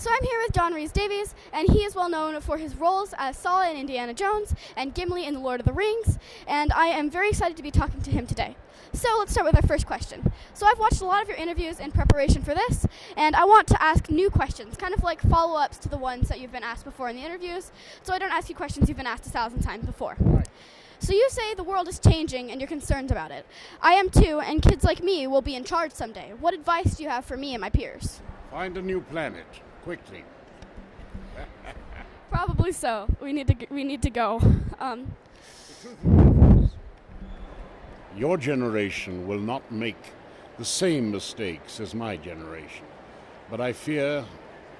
So I'm here with Rhys Davies, and he is well known for his roles as Saw in Indiana Jones and Gimli in The Lord of the Rings, and I am very excited to be talking to him today. So let's start with our first question. So I've watched a lot of your interviews in preparation for this, and I want to ask new questions, kind of like follow-ups to the ones that you've been asked before in the interviews, so I don't ask you questions you've been asked 1,000 times before. Right. So you say the world is changing and you're concerned about it. I am too, and kids like me will be in charge someday. What advice do you have for me and my peers? Find a new planet, quickly. Probably so. We need to go. The truth is, your generation will not make the same mistakes as my generation, but I fear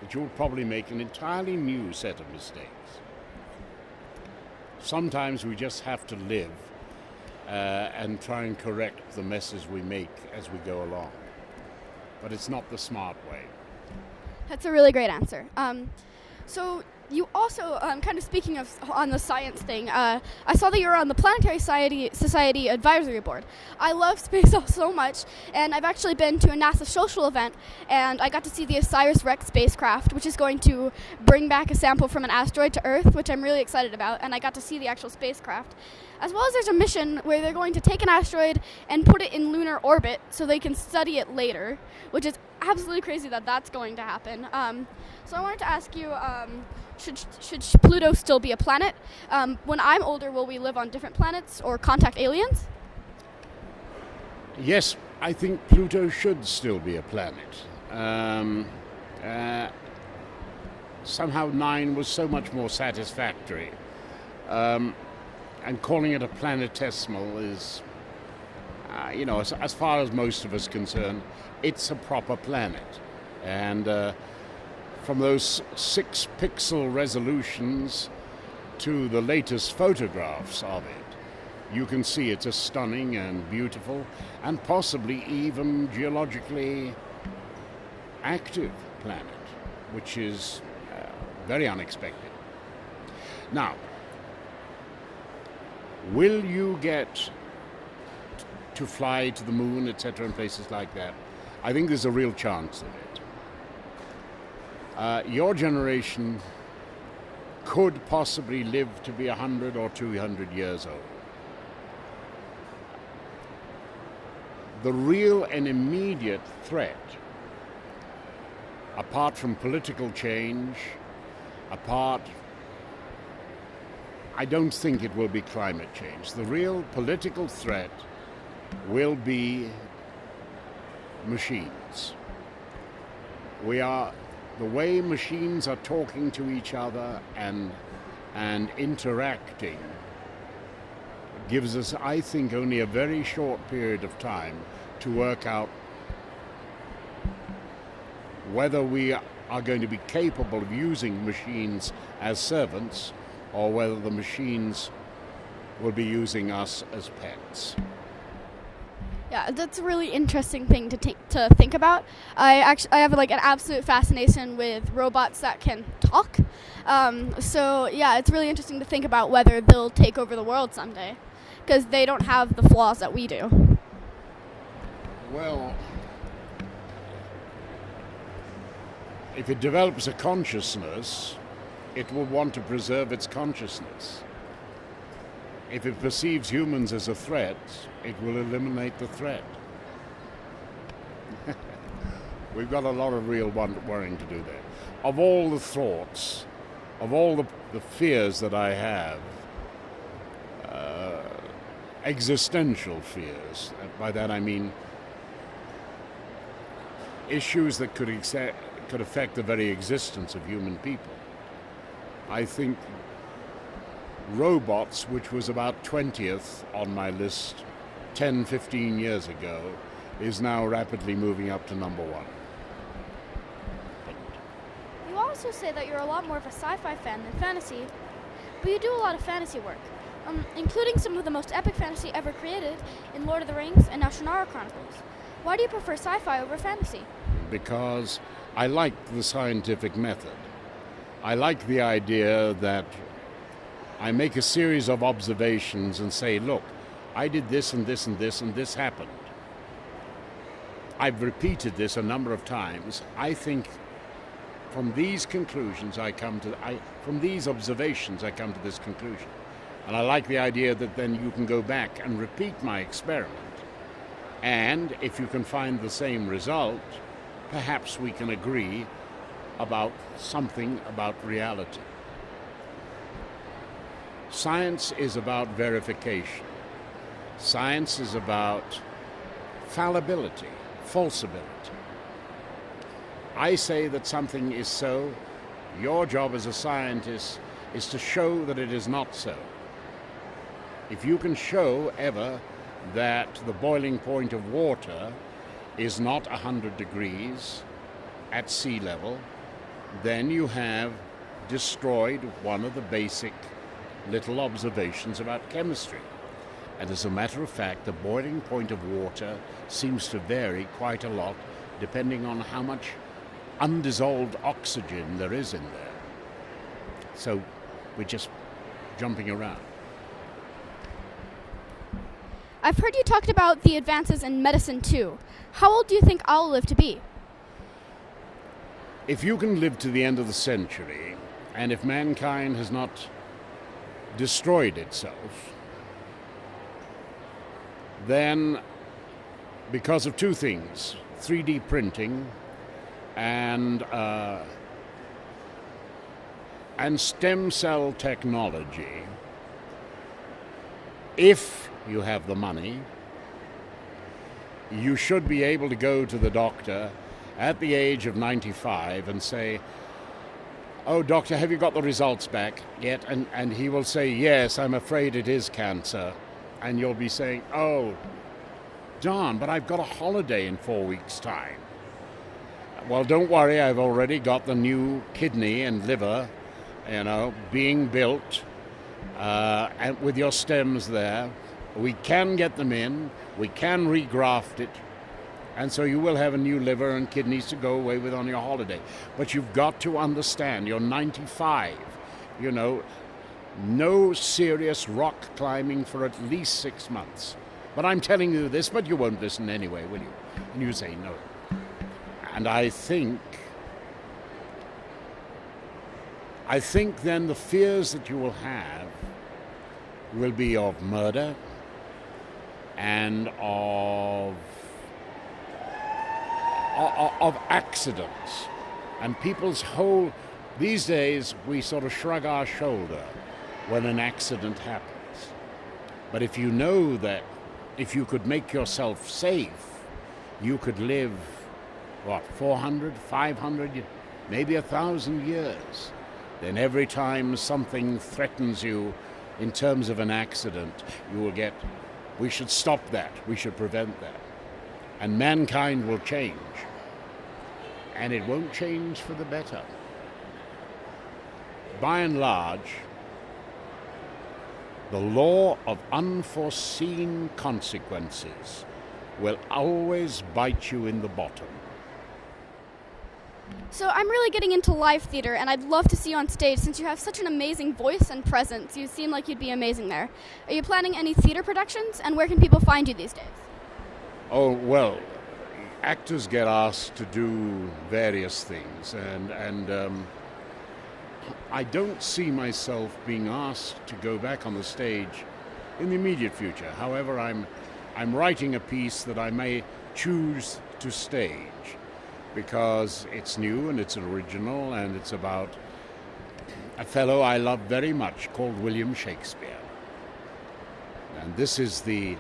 that you will probably make an entirely new set of mistakes. Sometimes we just have to live and try and correct the messes we make as we go along. But it's not the smart way. That's a really great answer. So you also, kind of speaking of on the science thing, I saw that you were on the Planetary Society Advisory Board. I love space so much, and I've actually been to a NASA social event, and I got to see the OSIRIS-REx spacecraft, which is going to bring back a sample from an asteroid to Earth, which I'm really excited about, and I got to see the actual spacecraft. As well as there's a mission where they're going to take an asteroid and put it in lunar orbit so they can study it later, which is absolutely crazy that that's going to happen. So I wanted to ask you, should Pluto still be a planet? When I'm older, will we live on different planets or contact aliens? Yes, I think Pluto should still be a planet. Somehow 9 was so much more satisfactory. And calling it a planetesimal is, as far as most of us are concerned, it's a proper planet. And from those 6-pixel resolutions to the latest photographs of it, you can see it's a stunning and beautiful and possibly even geologically active planet, which is very unexpected. Now, will you get to fly to the moon, etc., and places like that? I think there's a real chance of it. Your generation could possibly live to be 100 or 200 years old. The real and immediate threat, apart from political change, I don't think it will be climate change. The real political threat will be machines. The way machines are talking to each other and interacting gives us, I think, only a very short period of time to work out whether we are going to be capable of using machines as servants or whether the machines will be using us as pets. Yeah, that's a really interesting thing to think about. I have an absolute fascination with robots that can talk. So yeah, it's really interesting to think about whether they'll take over the world someday, because they don't have the flaws that we do. Well, if it develops a consciousness, it will want to preserve its consciousness. If it perceives humans as a threat, it will eliminate the threat. We've got a lot of real worrying to do there. Of all the thoughts, of all the fears that I have, existential fears, by that I mean issues that could affect the very existence of human people. I think robots, which was about 20th on my list 10, 15 years ago, is now rapidly moving up to number 1. You also say that you're a lot more of a sci-fi fan than fantasy, but you do a lot of fantasy work, including some of the most epic fantasy ever created in Lord of the Rings and now Shannara Chronicles. Why do you prefer sci-fi over fantasy? Because I like the scientific method. I like the idea that I make a series of observations and say, look, I did this and this and this and this happened. I've repeated this a number of times. I think from these conclusions from these observations I come to this conclusion. And I like the idea that then you can go back and repeat my experiment. And if you can find the same result, perhaps we can agree about something about reality. Science is about verification. Science is about fallibility, falsibility. I say that something is so. Your job as a scientist is to show that it is not so. If you can show ever that the boiling point of water is not 100 degrees at sea level, then you have destroyed one of the basic little observations about chemistry. And as a matter of fact, the boiling point of water seems to vary quite a lot depending on how much undissolved oxygen there is in there. So we're just jumping around. I've heard you talked about the advances in medicine too. How old do you think I'll live to be? If you can live to the end of the century, and if mankind has not destroyed itself, then because of two things, 3D printing and stem cell technology, if you have the money, you should be able to go to the doctor at the age of 95 and say, "Oh, doctor, have you got the results back yet?" And he will say, "Yes, I'm afraid it is cancer." And you'll be saying, "Oh, darn, but I've got a holiday in 4 weeks' time." Well, don't worry, I've already got the new kidney and liver, being built, and with your stems there. We can get them in, we can regraft it, and so you will have a new liver and kidneys to go away with on your holiday. But you've got to understand, you're 95, no serious rock climbing for at least 6 months. But I'm telling you this, but you won't listen anyway, will you? And you say no. And I think then the fears that you will have will be of murder and of accidents. And people's these days we sort of shrug our shoulder when an accident happens. But if you know that if you could make yourself safe, you could live, 400, 500, maybe 1,000 years, then every time something threatens you in terms of an accident, you will get, we should stop that, we should prevent that. And mankind will change. And it won't change for the better. By and large, the law of unforeseen consequences will always bite you in the bottom. So I'm really getting into live theater, and I'd love to see you on stage since you have such an amazing voice and presence. You seem like you'd be amazing there. Are you planning any theater productions, and where can people find you these days? Oh, well, actors get asked to do various things, and I don't see myself being asked to go back on the stage in the immediate future. However, I'm writing a piece that I may choose to stage because it's new and it's original and it's about a fellow I love very much called William Shakespeare. And this is the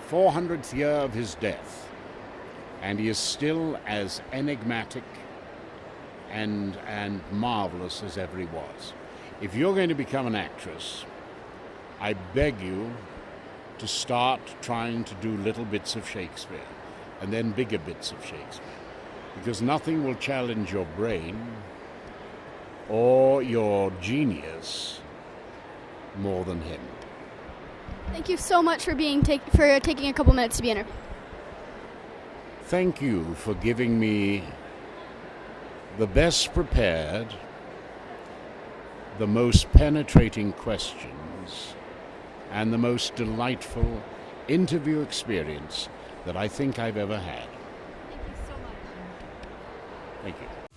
400th year of his death, and he is still as enigmatic and marvelous as ever he was. If you're going to become an actress, I beg you to start trying to do little bits of Shakespeare and then bigger bits of Shakespeare, because nothing will challenge your brain or your genius more than him. Thank you so much for taking a couple minutes to be interviewed. Thank you for giving me the best prepared, the most penetrating questions, and the most delightful interview experience that I think I've ever had. Thank you so much. Thank you.